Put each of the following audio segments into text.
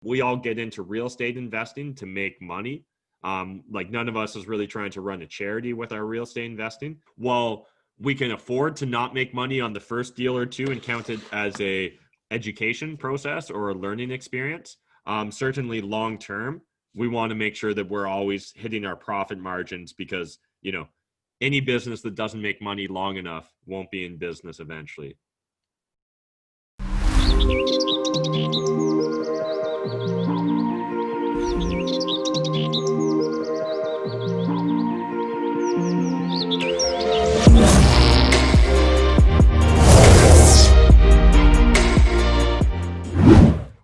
we all get into real estate investing to make money. Like none of us is really trying to run a charity with our real estate investing. While we can afford to not make money on the first deal or two and count it as a education process or a learning experience, certainly long term, we want to make sure that we're always hitting our profit margins because, you know, any business that doesn't make money long enough won't be in business eventually.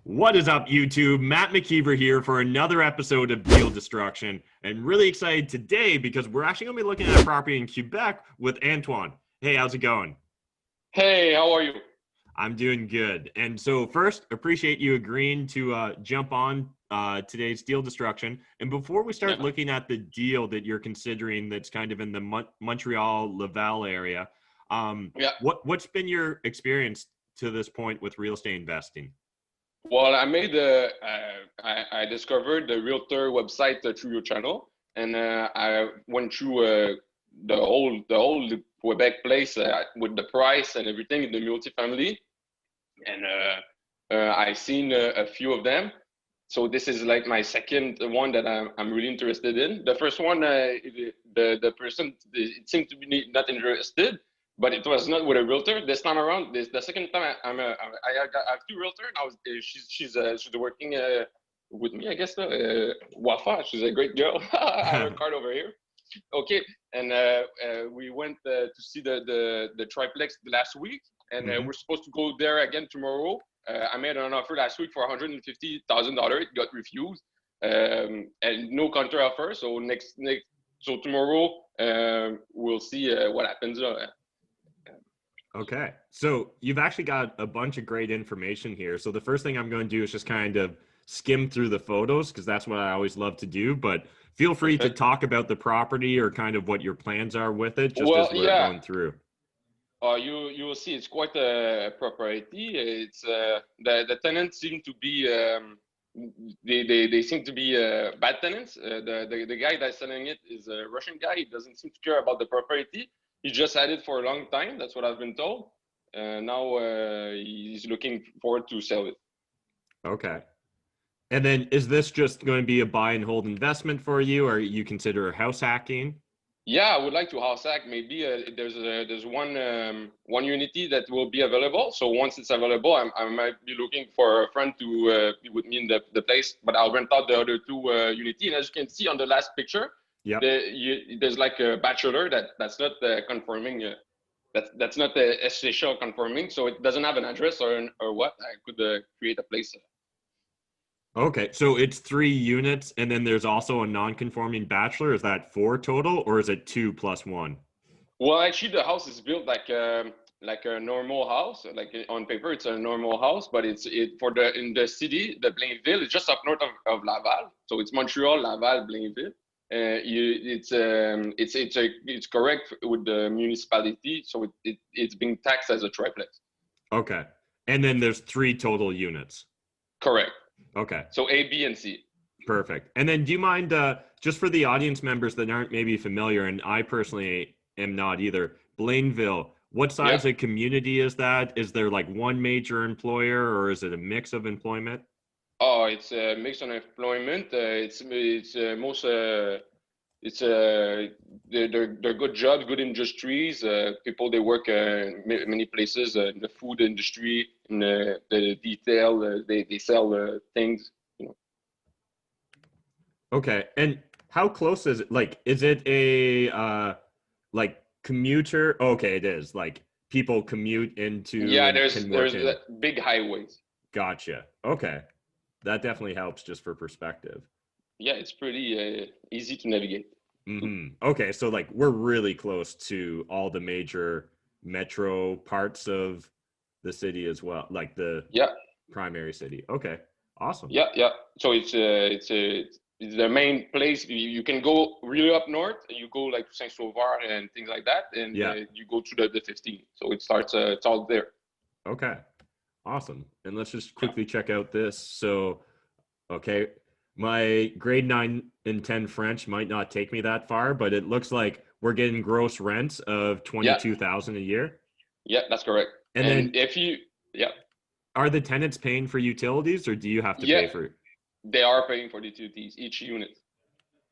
What is up, YouTube? Matt McKeever here for another episode of Deal Destruction, and really excited today because we're actually going to be looking at a property in Quebec with Antoine. Hey, how's it going? Hey, how are you? I'm doing good. And so first, appreciate you agreeing to jump on today's Deal Destruction. And before we start looking at the deal that you're considering that's kind of in the Montreal, Laval area, what's been your experience to this point with real estate investing? Well, I discovered the realtor website through your channel, and I went through the whole Quebec place with the price and everything in the multifamily, and I seen a few of them. So this is like my second one that I'm really interested in. The first one, the person it seemed to be not interested. But it was not with a realtor this time around. The second time I have two realtors. And she's working with me, I guess. Wafa, she's a great girl. I have her card over here. Okay, and we went to see the Triplex last week, and we're supposed to go there again tomorrow. I made an offer last week for $150,000. It got refused, and no counter offer. So so tomorrow we'll see what happens. Okay, so you've actually got a bunch of great information here. So the first thing I'm going to do is just kind of skim through the photos because that's what I always love to do. But feel free to talk about the property or kind of what your plans are with it just as we're going through. You will see it's quite a property. It's the tenants seem to be they seem to be bad tenants. The guy that's selling it is a Russian guy. He doesn't seem to care about the property. He just had it for a long time. That's what I've been told. Now he's looking forward to sell it. Okay. And then is this just going to be a buy and hold investment for you, or you consider house hacking? Yeah, I would like to house hack. Maybe there's one unity that will be available. So once it's available, I might be looking for a friend to be with me in the place. But I'll rent out the other two unity. And as you can see on the last picture, there's like a bachelor that's not conforming. That's not essential conforming, so it doesn't have an address or what. I could create a place. Okay, so it's 3 units, and then there's also a non-conforming bachelor. Is that 4 total, or is it 2 plus 1? Well, actually, the house is built like a normal house. Like on paper, it's a normal house, but in the city, the Blainville, it's just up north of Laval. So it's Montreal, Laval, Blainville. It's correct with the municipality, so it's being taxed as a triplex. Okay, and then there's 3 total units. Correct. Okay. So A, B, and C. Perfect. And then do you mind, just for the audience members that aren't maybe familiar, and I personally am not either, Blainville, what size of community is that? Is there like one major employer, or is it a mix of employment? Oh, it's a mix of employment. They're good jobs, good industries. People they work in many places in the food industry, in the detail. They sell things. You know. Okay, and how close is it? Like, is it a like commuter? Okay, it is. Like people commute into. Yeah, there's big highways. Gotcha. Okay. That definitely helps just for perspective. Yeah, it's pretty easy to navigate. Okay, so like we're really close to all the major metro parts of the city as well, like the primary city. Okay, awesome. Yeah. So it's the main place. You can go really up north. You go like to Saint-Sauveur and things like that, and you go to the 15. So it starts. It's all there. Okay, awesome. And let's just quickly check out this. So Okay. My grade 9 and 10 French might not take me that far, but it looks like we're getting gross rents of Yeah, 22,000 a year. yeah, that's correct. And And then if you, yeah, are the tenants paying for utilities or do you have to yeah, pay for it? they are paying for the utilities each unit.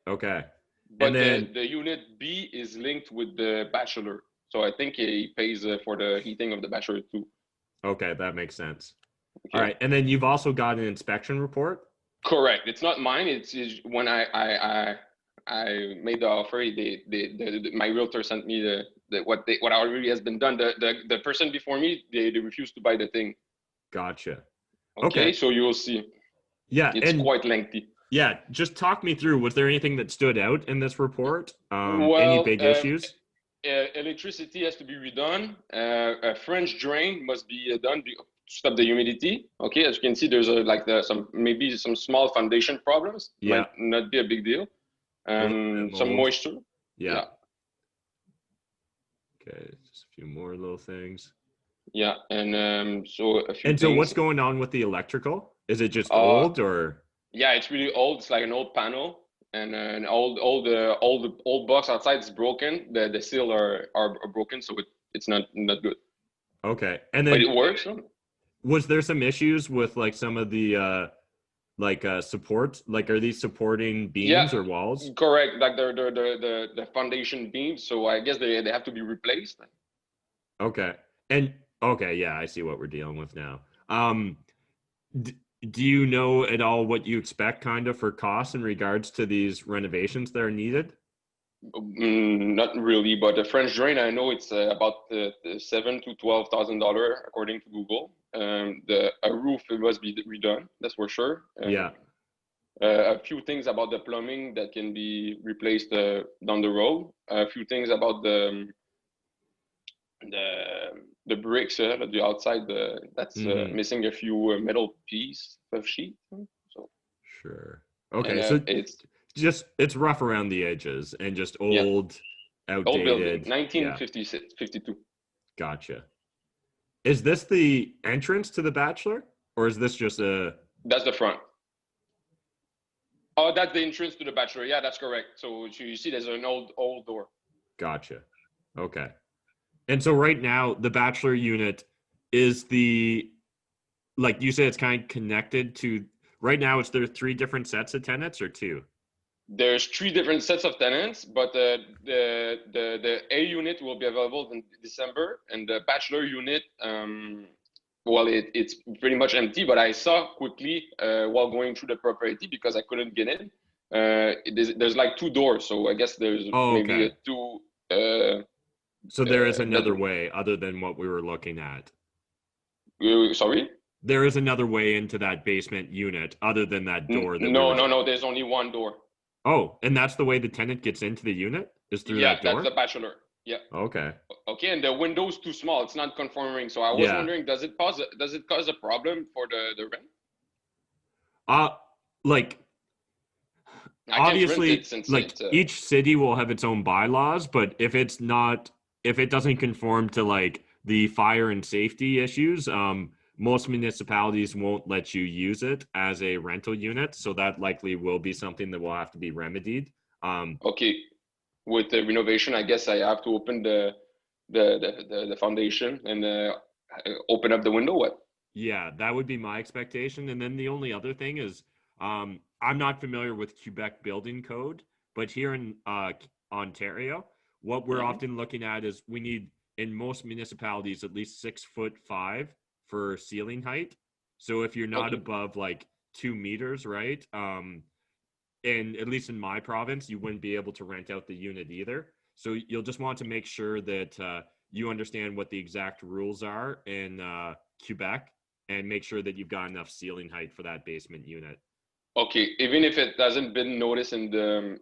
Okay. And But then the unit B is linked with the bachelor. So I think he pays for the heating of the bachelor too. okay, that makes sense. All Okay. right. And then you've also got an inspection report. Correct. It's not mine. It's when I made the offer. My realtor sent me what already has been done. The person before me they refused to buy the thing. Gotcha. Okay, Okay. so you will see. Yeah. It's And quite lengthy. yeah, just talk me through. Was there anything that stood out in this report? Any Well, big issues? electricity has to be redone. A French drain must be done to stop the humidity. Okay, as you can see, there's some maybe some small foundation problems. Yeah. Might not be a big deal. A little bit Some mold. moisture. Yeah. Yeah, Okay. Just a few more little things. yeah, and so a few And so things. what's going on with the electrical? Is it just Uh, old or? yeah, it's really old. It's like an old panel, and an old box outside is broken. The seal are broken, so it's not good. Okay. And But then it works. Huh? was there some issues with like some of the support? Like are these supporting Yeah, beams or walls? correct. Like the foundation beams. So I guess they have to be replaced. Okay. And okay, yeah, I see what we're dealing with now. Um d- do you know at all what you expect kind of for costs in regards to these renovations that are needed? Not really, but the French drain, I know it's about the $7,000 to $12,000 according to Google. The a roof it must be redone, that's for sure. Yeah. A few things about the plumbing that can be replaced down the road. A few things about the bricks at the outside. That's Mm-hmm. missing a few metal piece of sheet. So Sure. and Okay. So it's just it's rough around the edges and just yeah, old, old building, outdated. Yeah. 1956, 52. Gotcha. Is this the entrance to the bachelor or is this just a That's the front. Oh, that's the entrance to the bachelor. Yeah, that's correct. So you see, there's an old door. gotcha? Okay. And so right now the bachelor unit is the like you said it's kind of connected to right now it's there three different sets of tenants or two? There's three different sets of tenants, but the A unit will be available in December, and the bachelor unit, well, it's pretty much empty. But I saw quickly while going through the property because I couldn't get in. There's like two doors, so I guess there's Oh, maybe okay. a two uh, So there is another bedroom. way other than what we were looking at. Sorry? There is another way into that basement unit other than that door that we No, were no, no. There's only one door. Oh, and that's the way the tenant gets into the unit is through Yeah, that that's the door? bachelor. Yeah. Okay. Okay, and the window's too small. It's not conforming. So I was Yeah. wondering, does it cause a problem for the rent? Uh like I can't rent it obviously since like it's each city will have its own bylaws, but if it doesn't conform to like the fire and safety issues, most municipalities won't let you use it as a rental unit, so that likely will be something that will have to be remedied. okay. With the renovation, I guess I have to open the foundation and open up the window. What? Yeah, that would be my expectation. And then the only other thing is, I'm not familiar with Quebec building code, but here in Ontario, what we're Hmm. often looking at is we need in most municipalities at least 6'5" for ceiling height. So if you're not Okay. above like 2 meters, right? And at least in my province, you wouldn't be able to rent out the unit either. So you'll just want to make sure that you understand what the exact rules are in Quebec and make sure that you've got enough ceiling height for that basement unit. Okay. Even if it hasn't been noticed in the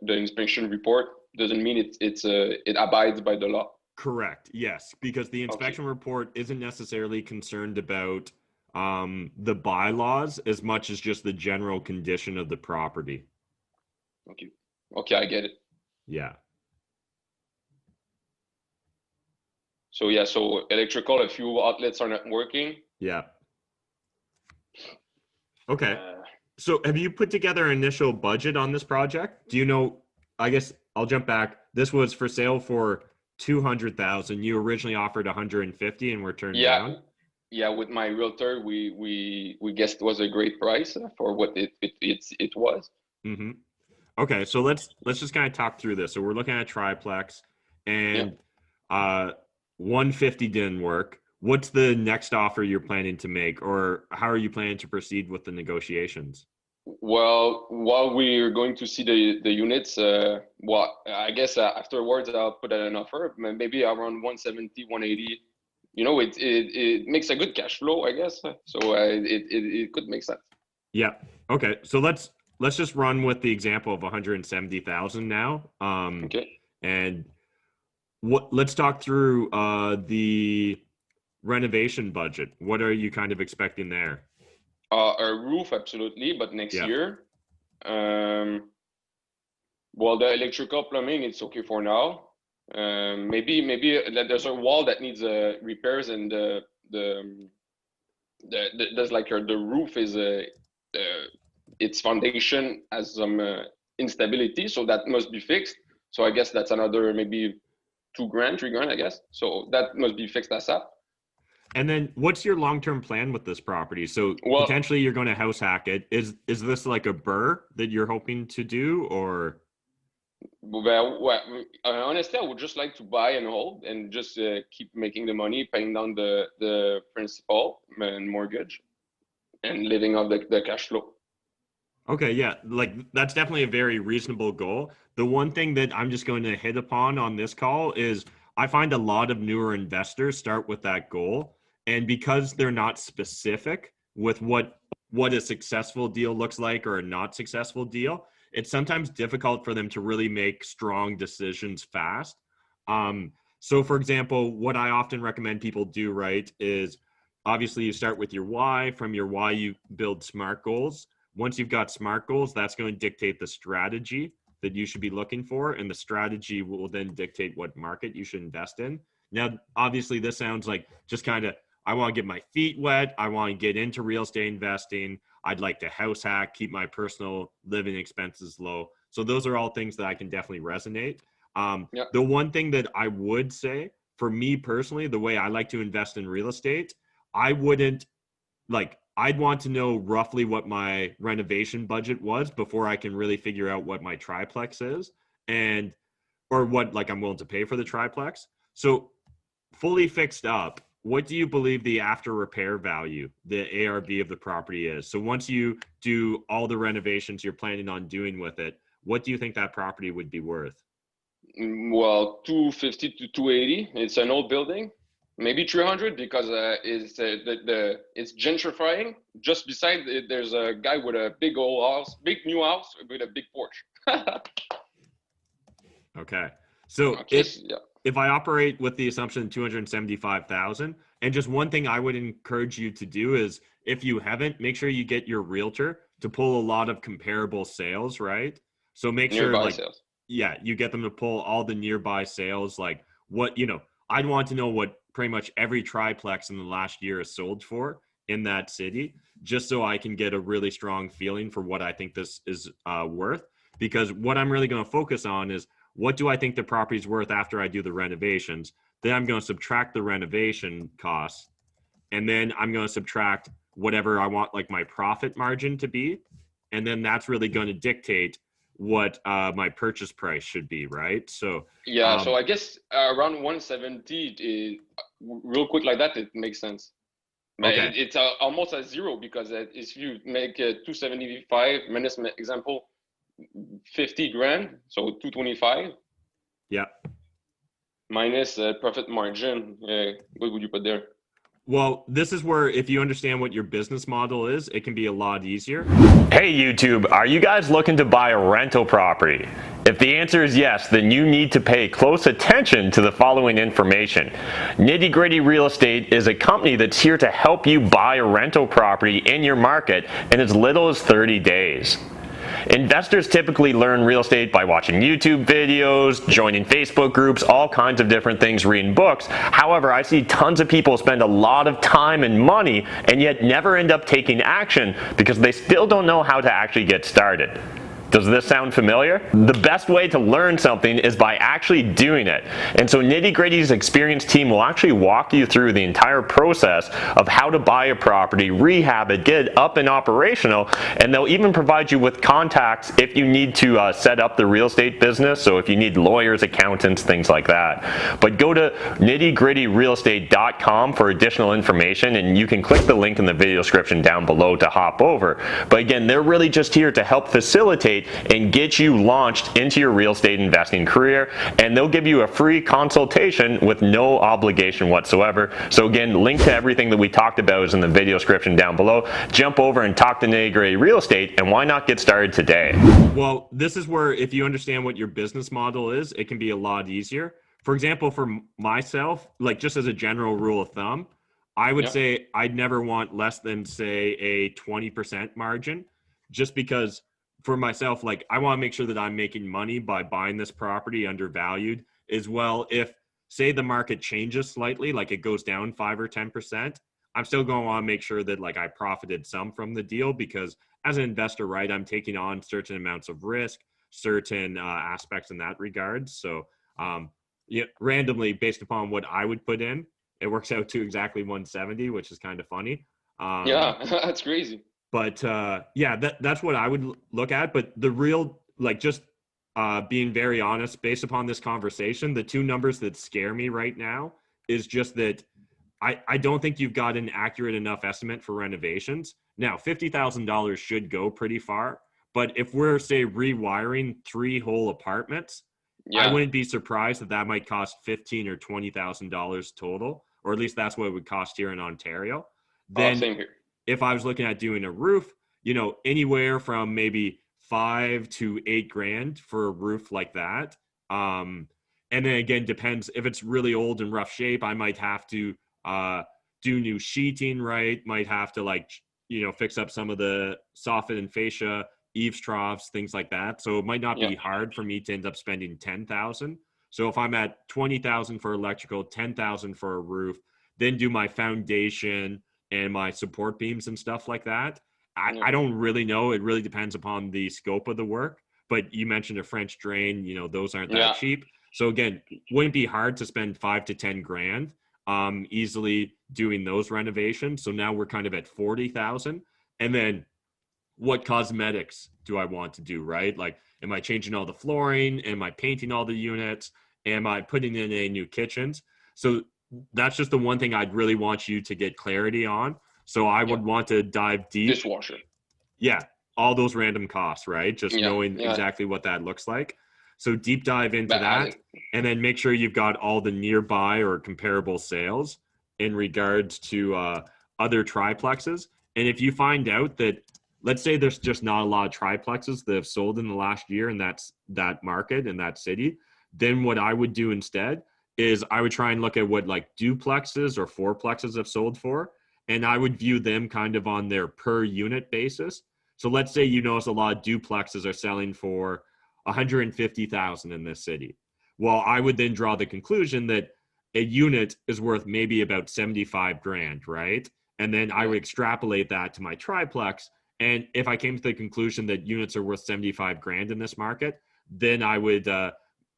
inspection report, doesn't mean it abides by the law. Correct. Yes, because the Okay. inspection report isn't necessarily concerned about the bylaws as much as just the general condition of the property. Okay. Okay, I get it. Yeah. So yeah, so electrical, a few outlets are not working. Yeah. Okay. Uh, So have you put together an initial budget on this project? Do you know, I guess I'll jump back. This was for sale for 200,000. You originally offered 150 and were turned Yeah, down. yeah. With my realtor, we guessed it was a great price for what it was. Mm-hmm. Okay, so let's just kind of talk through this. So we're looking at a triplex, Yeah. and 150 didn't work. What's the next offer you're planning to make, or how are you planning to proceed with the negotiations? Well, while we're going to see the units, well, I guess afterwards I'll put an offer, maybe around 170, 180. You know, it makes a good cash flow, I guess. So it could make sense. Yeah. Okay. So let's just run with the example of 170,000 now. Okay. And let's talk through the renovation budget. What are you kind of expecting there? A roof, absolutely, but next Yeah. year. Well, the electrical plumbing, it's okay for now. Maybe there's a wall that needs repairs, and there's like the roof is its foundation has some instability, so that must be fixed. So I guess that's another maybe 2 grand, 3 grand, I guess. So that must be fixed ASAP. And then what's your long-term plan with this property? So Well, potentially you're going to house hack it. Is this like a burr that you're hoping to do, or? honestly, I would just like to buy and hold and just keep making the money, paying down the principal and mortgage, and living off the cash flow. Okay, yeah, like that's definitely a very reasonable goal. The one thing that I'm just going to hit upon on this call is I find a lot of newer investors start with that goal, and because they're not specific with what a successful deal looks like or a not successful deal, it's sometimes difficult for them to really make strong decisions fast. So for example, what I often recommend people do, right, is obviously you start with your why. From your why, you build SMART goals. Once you've got SMART goals, that's going to dictate the strategy that you should be looking for, and the strategy will then dictate what market you should invest in. Now, obviously, this sounds like just kind of, I want to get my feet wet. I want to get into real estate investing. I'd like to house hack, keep my personal living expenses low. So those are all things that I can definitely resonate. Yeah. The one thing that I would say, for me personally, the way I like to invest in real estate, I wouldn't I'd want to know roughly what my renovation budget was before I can really figure out what my triplex is, and or what like I'm willing to pay for the triplex. So fully fixed up, what do you believe the after repair value, the ARV of the property is? So once you do all the renovations you're planning on doing with it, what do you think that property would be worth? Well, 250 to 280. It's an old building. Maybe 300 because it's gentrifying. Just beside it, there's a guy with a big old house, big new house with a big porch. Okay. So Okay, if I operate with the assumption of 275,000, and just one thing I would encourage you to do is, if you haven't, make sure you get your realtor to pull a lot of comparable sales, right? So make sure nearby sales. yeah, you get them to pull all the nearby sales, like what, I'd want to know what pretty much every triplex in the last year is sold for in that city, just so I can get a really strong feeling for what I think this is worth. Because what I'm really going to focus on is, what do I think the property's worth after I do the renovations? Then I'm going to subtract the renovation costs, and then I'm going to subtract whatever I want like my profit margin to be. And then that's really going to dictate what my purchase price should be, right? So Yeah, so I guess around 170, real quick like that, it makes sense. But okay. it's almost a zero because if you make 275 minus example 50 grand, so 225. Yeah. Minus profit margin. What would you put there? Well, this is where, if you understand what your business model is, it can be a lot easier. Hey YouTube, are you guys looking to buy a rental property? If the answer is yes, then you need to pay close attention to the following information. Nitty Gritty Real Estate is a company that's here to help you buy a rental property in your market in as little as 30 days. investors typically learn real estate by watching YouTube videos, joining Facebook groups, all kinds of different things, reading books. However, I see tons of people spend a lot of time and money and yet never end up taking action because they still don't know how to actually get started. Does this sound familiar? The best way to learn something is by actually doing it. And so Nitty Gritty's experienced team will actually walk you through the entire process of how to buy a property, rehab it, get it up and operational, and they'll even provide you with contacts if you need to set up the real estate business. So if you need lawyers, accountants, things like that. But go to nittygrittyrealestate.com for additional information, and you can click the link in the video description down below to hop over. But again, they're really just here to help facilitate and get you launched into your real estate investing career, and they'll give you a free consultation with no obligation whatsoever. So again, link to everything that we talked about is in the video description down below. Jump over and talk to Nitty Gritty Real Estate, and why not get started today? Well, this is where if you understand what your business model is, it can be a lot easier. For example, for myself, like just as a general rule of thumb, I would say I'd never want less than, say, a 20% margin, just because for myself, like I want to make sure that I'm making money by buying this property undervalued as well. If say the market changes slightly, like it goes down 5 or 10%, I'm still going to want to make sure that like I profited some from the deal, because as an investor, right, I'm taking on certain amounts of risk, certain aspects in that regard. So yeah, randomly based upon what I would put in, it works out to exactly 170, which is kind of funny. Yeah, that's crazy. But yeah, that's what I would look at. But the real, like just being very honest, based upon this conversation, the two numbers that scare me right now is just that I don't think you've got an accurate enough estimate for renovations. Now, $50,000 should go pretty far. But if we're, say, rewiring 3 whole apartments, I wouldn't be surprised that might cost $15,000 or $20,000 total, or at least that's what it would cost here in Ontario. Then same here. If I was looking at doing a roof, you know, anywhere from maybe $5,000 to $8,000 for a roof like that. And then again, depends if it's really old and rough shape. I might have to do new sheeting, right? Might have to like, you know, fix up some of the soffit and fascia, eaves troughs, things like that. So it might not be hard for me to end up spending $10,000. So if I'm at $20,000 for electrical, $10,000 for a roof, then do my foundation and my support beams and stuff like that. I don't really know. It really depends upon the scope of the work. But you mentioned a French drain, you know, those aren't that cheap. So again, wouldn't be hard to spend 5 to 10 grand easily doing those renovations. So now we're kind of at 40,000. And then what cosmetics do I want to do, right? Like, am I changing all the flooring? Am I painting all the units? Am I putting in any new kitchens? So that's just the one thing I'd really want you to get clarity on. So I would want to dive deep. Dishwasher. Yeah, all those random costs, right? Just knowing exactly what that looks like. So deep dive into that, and then make sure you've got all the nearby or comparable sales in regards to other triplexes. And if you find out that, let's say there's just not a lot of triplexes that have sold in the last year in that market, in that city, then what I would do instead is I would try and look at what like duplexes or fourplexes have sold for, and I would view them kind of on their per unit basis. So let's say you notice a lot of duplexes are selling for 150,000 in this city. Well, I would then draw the conclusion that a unit is worth maybe about 75 grand, right? And then I would extrapolate that to my triplex. And if I came to the conclusion that units are worth 75 grand in this market, then I would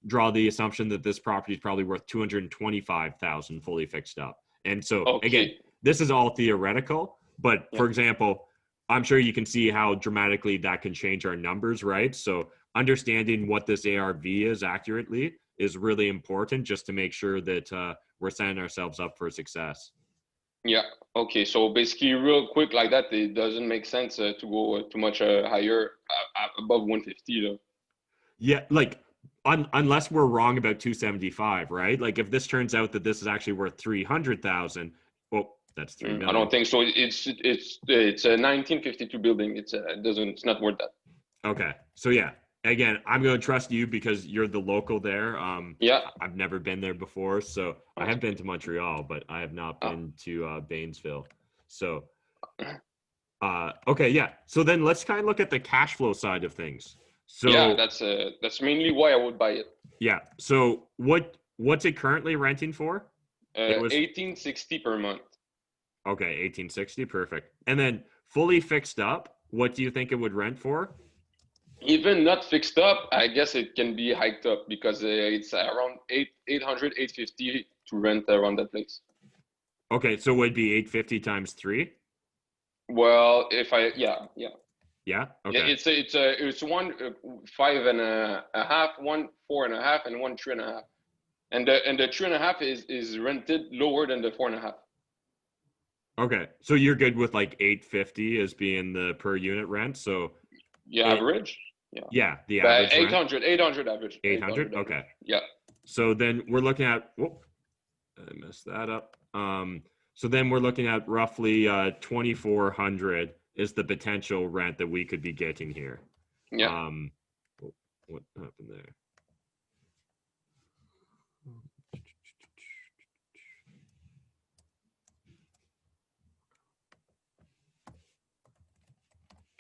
draw the assumption that this property is probably worth 225,000 fully fixed up. And so again, this is all theoretical, but for example, I'm sure you can see how dramatically that can change our numbers, right? So understanding what this ARV is accurately is really important, just to make sure that we're setting ourselves up for success. Yeah. Okay. So basically, real quick like that, it doesn't make sense to go too much higher above 150 though. Yeah, like unless we're wrong about 275, right? Like if this turns out that this is actually worth 300,000, well, that's 3 million. I don't think so. It's a 1952 building. It's not worth that. Okay. So yeah, again, I'm going to trust you because you're the local there. I've never been there before, so I have been to Montreal, but I have not been to Banesville. So Okay, yeah. So then let's kind of look at the cash flow side of things. So Yeah, that's mainly why I would buy it. yeah. So what's it currently renting for? It was 1860 per month. okay, 1860, perfect. And then fully fixed up, what do you think it would rent for? Even not fixed up, I guess it can be hiked up because it's around 800, 850 to rent around that place. Okay, so it would be 850 times 3? Well, yeah. Yeah. Yeah, Okay. it's one 5.5, one 4.5, and one 3.5. And the 3.5 is rented lower than the 4.5. Okay. So you're good with like 850 as being the per unit rent. So Yeah, it, average. Yeah. yeah, the But average rent 800 average. 800. 800 average. Okay. Yeah. So then we're looking at, whoop, I messed that up. So then we're looking at roughly 2400 is the potential rent that we could be getting here. Yeah. What happened there?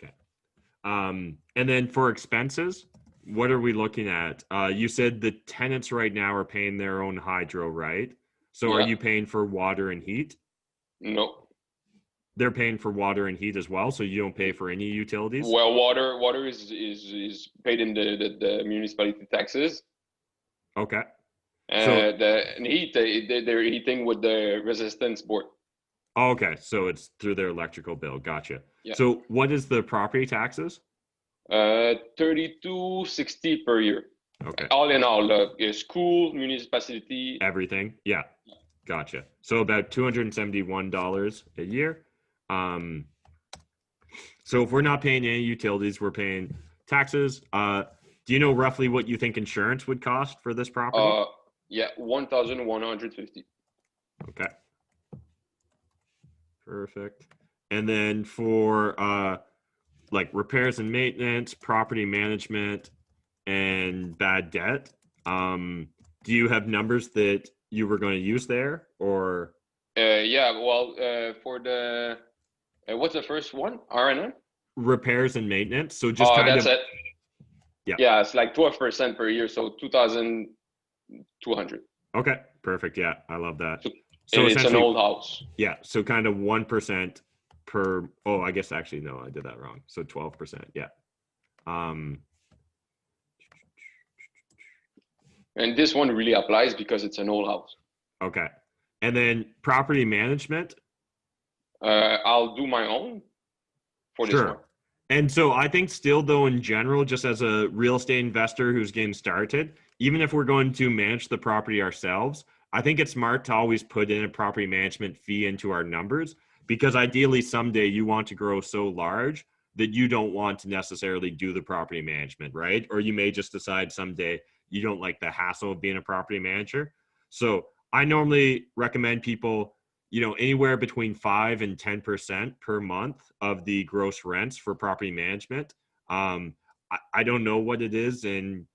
Okay. And then for expenses, what are we looking at? You said the tenants right now are paying their own hydro, right? So are Yeah. you paying for water and heat? No. They're paying for water and heat as well, so you don't pay for any utilities? Well, water is paid in the municipality taxes. Okay. So The heat they're heating with the resistance board. okay, so it's through their electrical bill. Gotcha. Yeah. So what is the property taxes? 3260 per year. Okay. All in all, school, municipality. Everything. Yeah. Gotcha. So about $271 a year. So if we're not paying any utilities, we're paying taxes. Do you know roughly what you think insurance would cost for this property? Yeah, 1,150. Okay. Perfect. And then for like repairs and maintenance, property management, and bad debt, do you have numbers that you were going to use there, or Yeah, well, for the what's the first one? RNN? repairs and maintenance? So just Oh, kind that's of it. yeah. Yeah, it's like 12% per year, so 2,200. Okay, perfect. Yeah, I love that. So, So and it's an essentially, old house. yeah, so kind of 1% per. Oh, I guess actually no, I did that wrong. So 12%. Yeah. Um. And this one really applies because it's an old house. Okay. And then property management. I'll do my own for this one. Sure. And so I think still though in general, just as a real estate investor who's getting started, even if we're going to manage the property ourselves, I think it's smart to always put in a property management fee into our numbers because ideally someday you want to grow so large that you don't want to necessarily do the property management, right? Or you may just decide someday you don't like the hassle of being a property manager. So I normally recommend people anywhere between 5 and 10% per month of the gross rents for property management. I don't know what it is in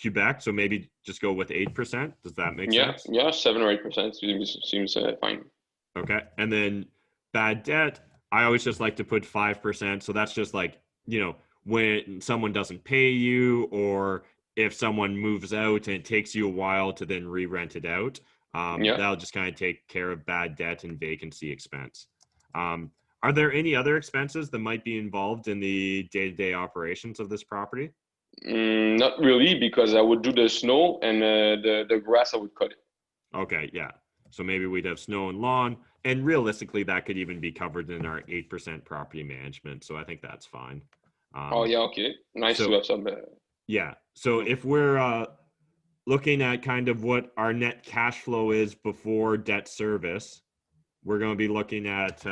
Quebec, so maybe just go with 8%. Does that make sense? Yeah, 7 or 8% seems fine. Okay. And then bad debt, I always just like to put 5%. So that's just like, when someone doesn't pay you or if someone moves out and it takes you a while to then re-rent it out. That'll just kind of take care of bad debt and vacancy expense. Are there any other expenses that might be involved in the day-to-day operations of this property? Not really, because I would do the snow and the grass, I would cut it. Okay, yeah. So maybe we'd have snow and lawn, and realistically, that could even be covered in our 8% property management. So I think that's fine. Oh yeah, okay. Nice to have some. Yeah. So if we're looking at kind of what our net cash flow is before debt service, we're going to be looking at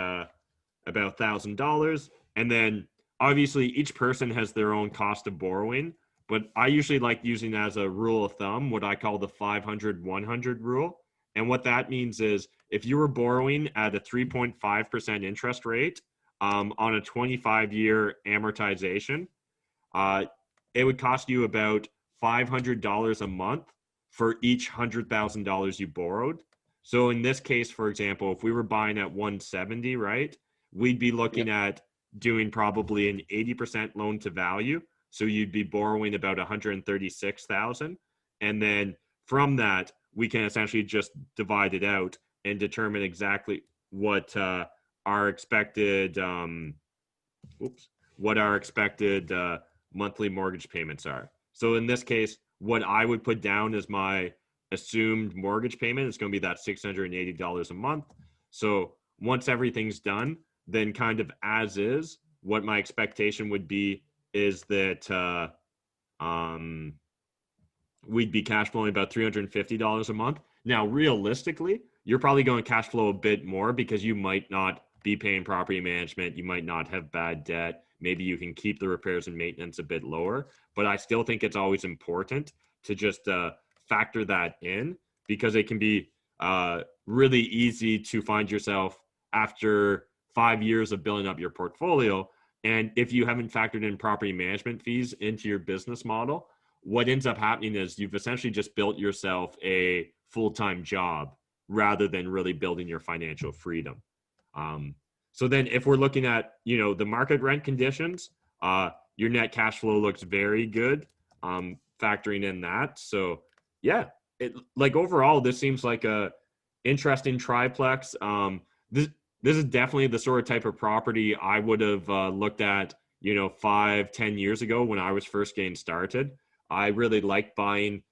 about $1,000. And then obviously each person has their own cost of borrowing, but I usually like using as a rule of thumb what I call the 500-100 rule. And what that means is if you were borrowing at a 3.5% interest rate on a 25-year amortization, it would cost you about $500 a month for each $100,000 you borrowed. So in this case, for example, if we were buying at 170, right, we'd be looking at doing probably an 80% loan to value. So you'd be borrowing about 136,000. And then from that, we can essentially just divide it out and determine exactly what our expected monthly mortgage payments are. So in this case, what I would put down as my assumed mortgage payment is going to be that $680 a month. So once everything's done, then kind of as is, what my expectation would be is that we'd be cash flowing about $350 a month. Now, realistically, you're probably going to cash flow a bit more because you might not be paying property management. You might not have bad debt. Maybe you can keep the repairs and maintenance a bit lower. But I still think it's always important to just factor that in, because it can be really easy to find yourself after 5 years of building up your portfolio. And if you haven't factored in property management fees into your business model, what ends up happening is you've essentially just built yourself a full-time job rather than really building your financial freedom. So then if we're looking at, the market rent conditions, your net cash flow looks very good, factoring in that. So yeah, overall, this seems like a interesting triplex. This is definitely the sort of type of property I would have looked at, 5-10 years ago when I was first getting started. I really like buying,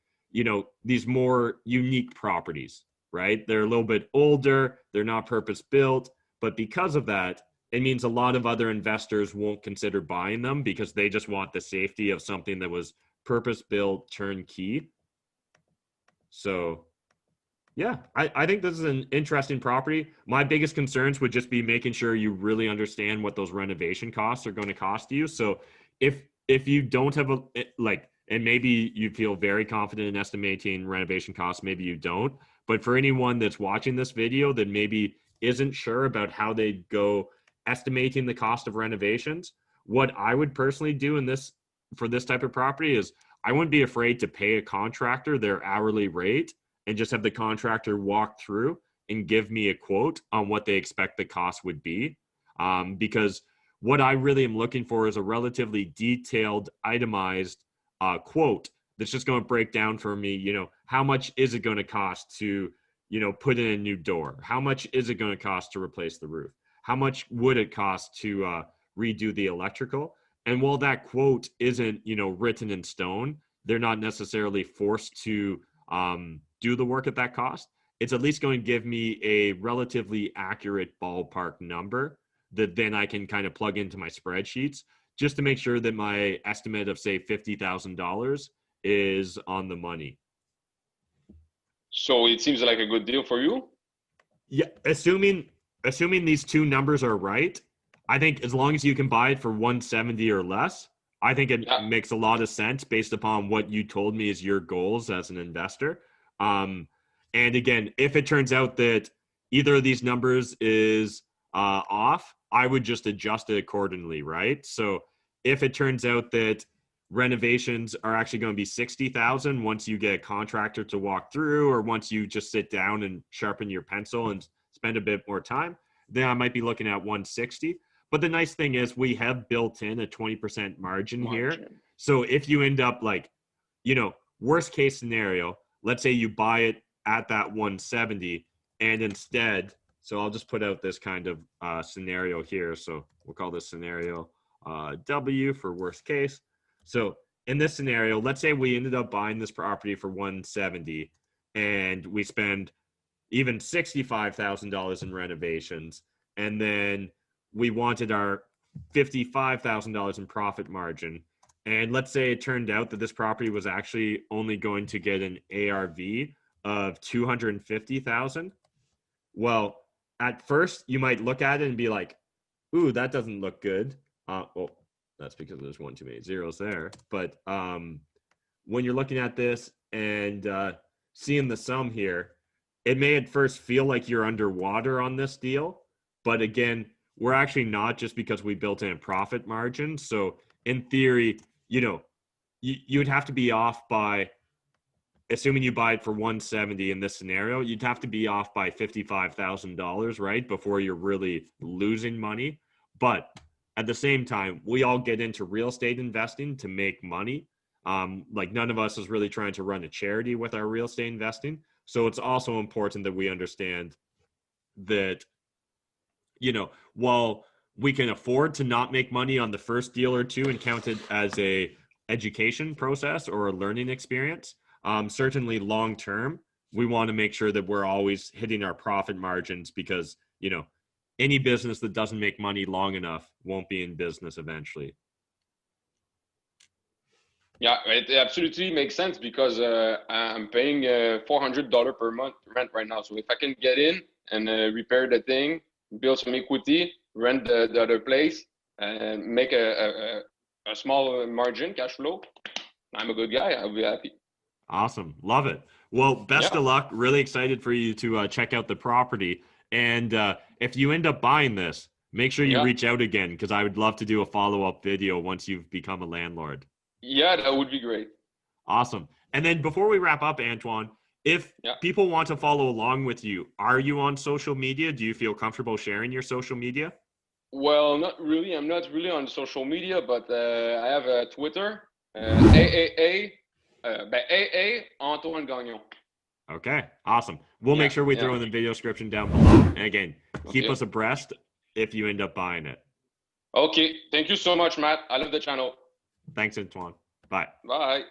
these more unique properties, right? They're a little bit older, they're not purpose built, but because of that, it means a lot of other investors won't consider buying them because they just want the safety of something that was purpose built, turnkey. So yeah, I think this is an interesting property. My biggest concerns would just be making sure you really understand what those renovation costs are going to cost you. So if you don't have and maybe you feel very confident in estimating renovation costs, maybe you don't. But for anyone that's watching this video that maybe isn't sure about how they go estimating the cost of renovations, what I would personally do for this type of property is I wouldn't be afraid to pay a contractor their hourly rate and just have the contractor walk through and give me a quote on what they expect the cost would be. Because what I really am looking for is a relatively detailed, itemized quote that's just going to break down for me, how much is it going to cost to, put in a new door? How much is it going to cost to replace the roof? How much would it cost to redo the electrical? And while that quote isn't, written in stone, they're not necessarily forced to do the work at that cost. It's at least going to give me a relatively accurate ballpark number that then I can kind of plug into my spreadsheets just to make sure that my estimate of, say, $50,000 is on the money. So it seems like a good deal for you? Yeah, assuming these two numbers are right, I think as long as you can buy it for 170 or less, I think it makes a lot of sense based upon what you told me is your goals as an investor. And again, if it turns out that either of these numbers is off, I would just adjust it accordingly, right? So if it turns out that renovations are actually going to be 60,000 once you get a contractor to walk through, or once you just sit down and sharpen your pencil and spend a bit more time, then I might be looking at 160. But the nice thing is we have built in a 20% margin here. So if you end up worst case scenario, let's say you buy it at that 170 and instead, so I'll just put out this kind of scenario here. So we'll call this scenario W for worst case. So in this scenario, let's say we ended up buying this property for 170 and we spend even $65,000 in renovations, and then we wanted our $55,000 in profit margin. And let's say it turned out that this property was actually only going to get an ARV of $250,000. Well, at first you might look at it and be like, ooh, that doesn't look good. Well, that's because there's one too many zeros there. But when you're looking at this and seeing the sum here, it may at first feel like you're underwater on this deal. But again, we're actually not, just because we built in a profit margin. So in theory, you would have to be off by assuming you buy it for 170 in this scenario, you'd have to be off by $55,000, right? Before you're really losing money. But at the same time, we all get into real estate investing to make money. Like none of us is really trying to run a charity with our real estate investing. So it's also important that we understand that, you know, while we can afford to not make money on the first deal or two and count it as a education process or a learning experience, certainly long term, we want to make sure that we're always hitting our profit margins, because, you know, any business that doesn't make money long enough won't be in business eventually. Yeah, it absolutely makes sense, because I'm paying $400 per month rent right now. So if I can get in and repair the thing, build some equity, rent the other place, and make a small margin, cash flow, I'm a good guy. I'll be happy. Awesome. Love it. Well, best of luck. Really excited for you to check out the property. And if you end up buying this, make sure you reach out again, because I would love to do a follow-up video once you've become a landlord. Yeah, that would be great. Awesome. And then before we wrap up, Antoine, if people want to follow along with you, are you on social media? Do you feel comfortable sharing your social media? Well, not really. I'm not really on social media, but I have a Twitter, AA Antoine Gagnon. Okay, awesome. We'll make sure we throw in the video description down below. And again, keep us abreast if you end up buying it. Okay. Thank you so much, Matt. I love the channel. Thanks, Antoine. Bye. Bye.